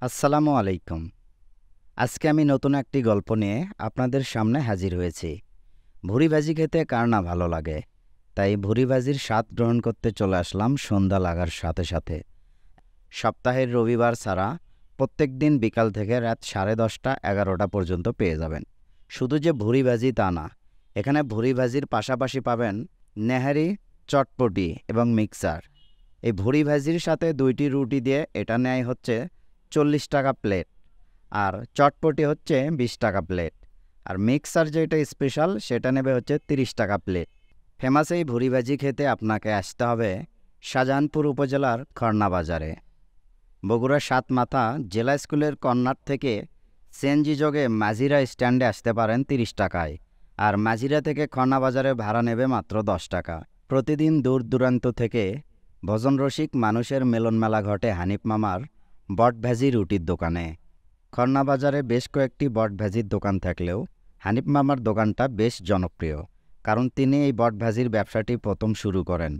আসসালামু আলাইকুম। আজকে আমি নতুন একটি গল্প নিয়ে আপনাদের সামনে হাজির হয়েছি। ভুরি ভাজি খেতে কার না ভালো লাগে, তাই ভুরি ভাজির স্বাদ গ্রহণ করতে চলে আসলাম সন্ধ্যা লাগার সাথে সাথে। সপ্তাহের রবিবার ছাড়া প্রত্যেক দিন বিকাল থেকে রাত 10:30 11টা পর্যন্ত পেয়ে যাবেন। শুধু যে ভুরি ভাজি তা না, এখানে ভুরি ভাজির পাশাপাশি পাবেন নেহারি, চটপটি এবং মিক্সার। এই ভুরি ভাজির সাথে 2টি রুটি দিয়ে এটা নেয় হচ্ছে 40 টাকা প্লেট, আর চটপটি হচ্ছে 20 টাকা প্লেট, আর মিক্সার যেটা স্পেশাল সেটা নেবে হচ্ছে 30 টাকা প্লেট। ফেমাস এই ভুরি ভাজি খেতে আপনাকে আসতে হবে শাহজাহানপুর উপজেলার খড়না বাজারে। বগুড়া সাতমাথা জেলা স্কুলের কর্নার থেকে সিএনজি যোগে মাঝিরা স্ট্যান্ডে আসতে পারেন 30 টাকায়, আর মাঝিরা থেকে খড়না বাজারে ভাড়া নেবে মাত্র 10 টাকা। প্রতিদিন দূর দূরান্ত থেকে ভোজনরসিক মানুষের মিলন মেলা ঘটে হানিফ মামার বটভাজি রুটির দোকানে। খড়না বাজারে বেশ কয়েকটি বটভাজির দোকান থাকলেও হানিফ মামার দোকানটা বেশ জনপ্রিয়, কারণ তিনি এই বটভাজির ব্যবসাটি প্রথম শুরু করেন,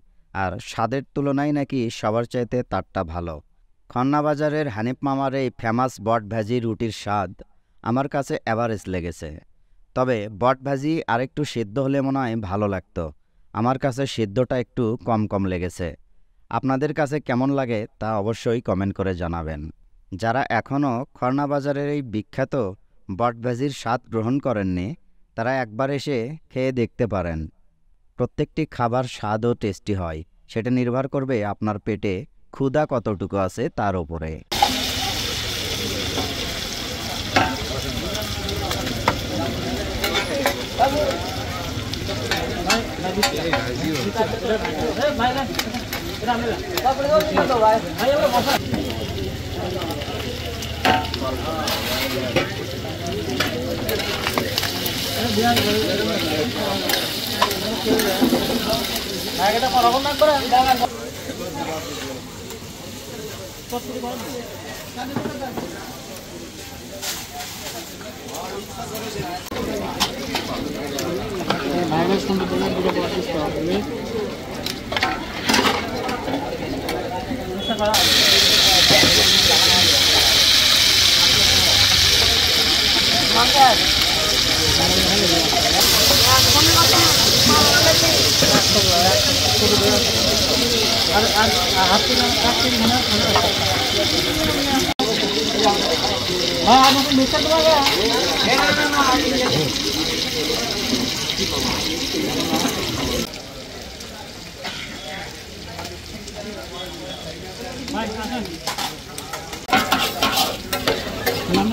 আর স্বাদের তুলনায় নাকি সবার চাইতে তারটা ভালো। খড়না বাজারের হানিফ মামার এই ফেমাস বটভাজি রুটির স্বাদ আমার কাছে এভারেজ লেগেছে। তবে বটভাজি আরেকটু সিদ্ধ হলে মনে হয় ভালো লাগতো, আমার কাছে সিদ্ধটা একটু কম কম লেগেছে। আপনাদের কাছে কেমন লাগে তা অবশ্যই কমেন্ট করে জানাবেন। যারা এখনও খড়না বাজারের এই বিখ্যাত বটভাজির স্বাদ গ্রহণ করেননি, তারা একবার এসে খেয়ে দেখতে পারেন। প্রত্যেকটি খাবার স্বাদ ও টেস্টি হয়, সেটা নির্ভর করবে আপনার পেটে ক্ষুধা কতটুকু আছে তার উপরে।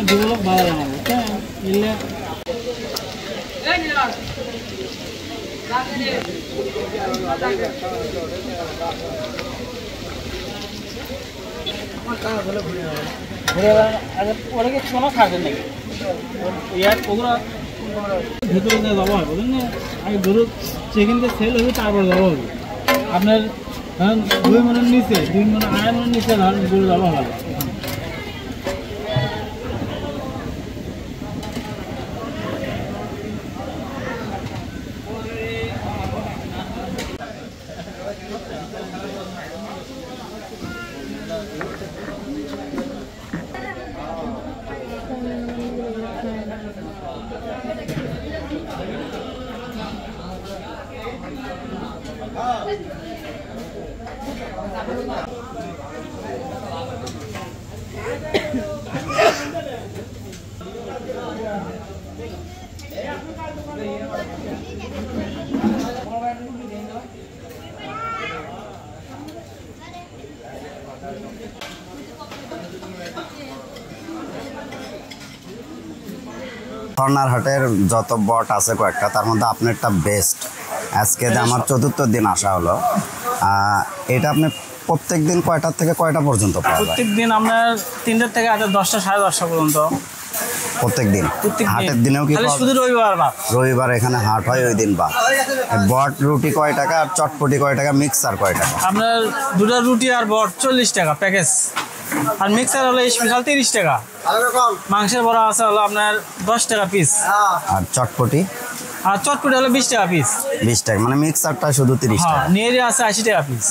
ডেভেলপ ভালো জানাবো এলে ওরা কি সোনা খাবেন নাকি ইয়ার ওগুলো ভেতরে যাওয়া হয় বুঝলেন না। আগে ধরো সেখানে সেল হবে, তারপর যাওয়া হবে আপনার ধরেন 2 মনের নিচে 2 মন 2.5 মনের নিচে ধরেন গরু যাওয়া হবে। খড়নার হাটের যত বট আছে কয়েকটা, তার মধ্যে আপনারটা বেস্ট। আজকে আমার 4র্থ দিন আসা হলো। এটা আপনি প্রত্যেক দিন কয়টা থেকে কয়টা পর্যন্ত পাওয়া যায়? প্রত্যেক দিন আপনার 3টা থেকে 10টা 10:30 পর্যন্ত। প্রত্যেক দিন হাটের দিনেও কি? শুধু রবিবার বা রবিবার এখানে হাট হয়, ওই দিন বা বট রুটি কয় টাকা আর চটপটি কয় টাকা, মিক্সার কয় টাকা? আপনার 2টা রুটি আর বট 40 টাকা প্যাকেজ, আর মিক্সার হলো স্পেশাল 30 টাকা। মাংসের বড়া আছে হলো আপনার 10 টাকা পিস। আর চটপটি আর চটপটি হলো 20 টাকা পিস। 20 টাকা, মানে মিক্সারটা শুধু 30 হ্যাঁ, টাকা। নিয়েরি আছে 80 টাকা পিস।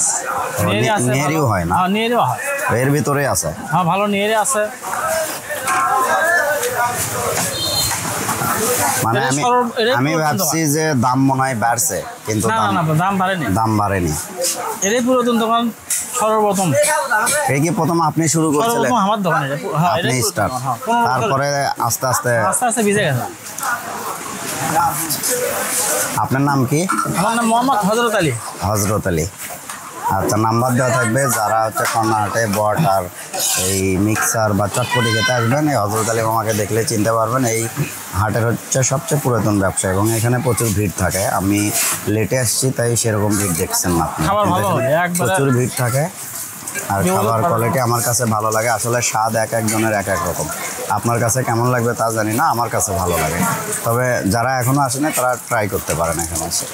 নিয়েরি আছে, নিয়েরিও হয় না? হ্যাঁ নিয়েরিও হয়, এর ভিতরে আছে। হ্যাঁ ভালো নিয়েরি আছে। মানে আমি ভাবছি যে দাম মনে হয় বাড়ছে, কিন্তু না না দাম বাড়েনি, দাম বাড়েনি। এটাই পুরাতন দোকান, সর্বপ্রথম। এই কি প্রথম আপনি শুরু করছিলেন? সর্বপ্রথম আমার দোকান এটা, হ্যাঁ আপনি এটাই স্টার্ট, পুরাতন দোকান, হ্যাঁ। তারপরে আস্তে আস্তে আস্তে আস্তে ভিজে গেছে। আপনার নাম কি? আমার নাম মোহাম্মদ হযরত আলী। হযরত আলী। আচ্ছা, নাম্বার দেওয়া থাকবে। যারা হচ্ছে কর্নাহাটে বট আর এই মিক্সার বা চটপটি খেতে আসবেন, এই হযরত আলী মামাকে দেখলে চিনতে পারবেন। এই হাটের হচ্ছে সবচেয়ে পুরাতন ব্যবসা এবং এখানে প্রচুর ভিড় থাকে। আমি লেটে আসছি তাই সেরকম ভিড় দেখছেন না আপনি, খাবার কিন্তু ভালো এখানে হবে, একবারে প্রচুর ভিড় থাকে। আর যেগুলো খাবার খাবার কোয়ালিটি আমার কাছে ভালো লাগে। আসলে স্বাদ এক একজনের এক এক রকম। আপনার কাছে কেমন লাগবে তা জানি না, আমার কাছে ভালো লাগে। তবে যারা এখনও আসেনি তারা ট্রাই করতে পারেন এখানে এসে।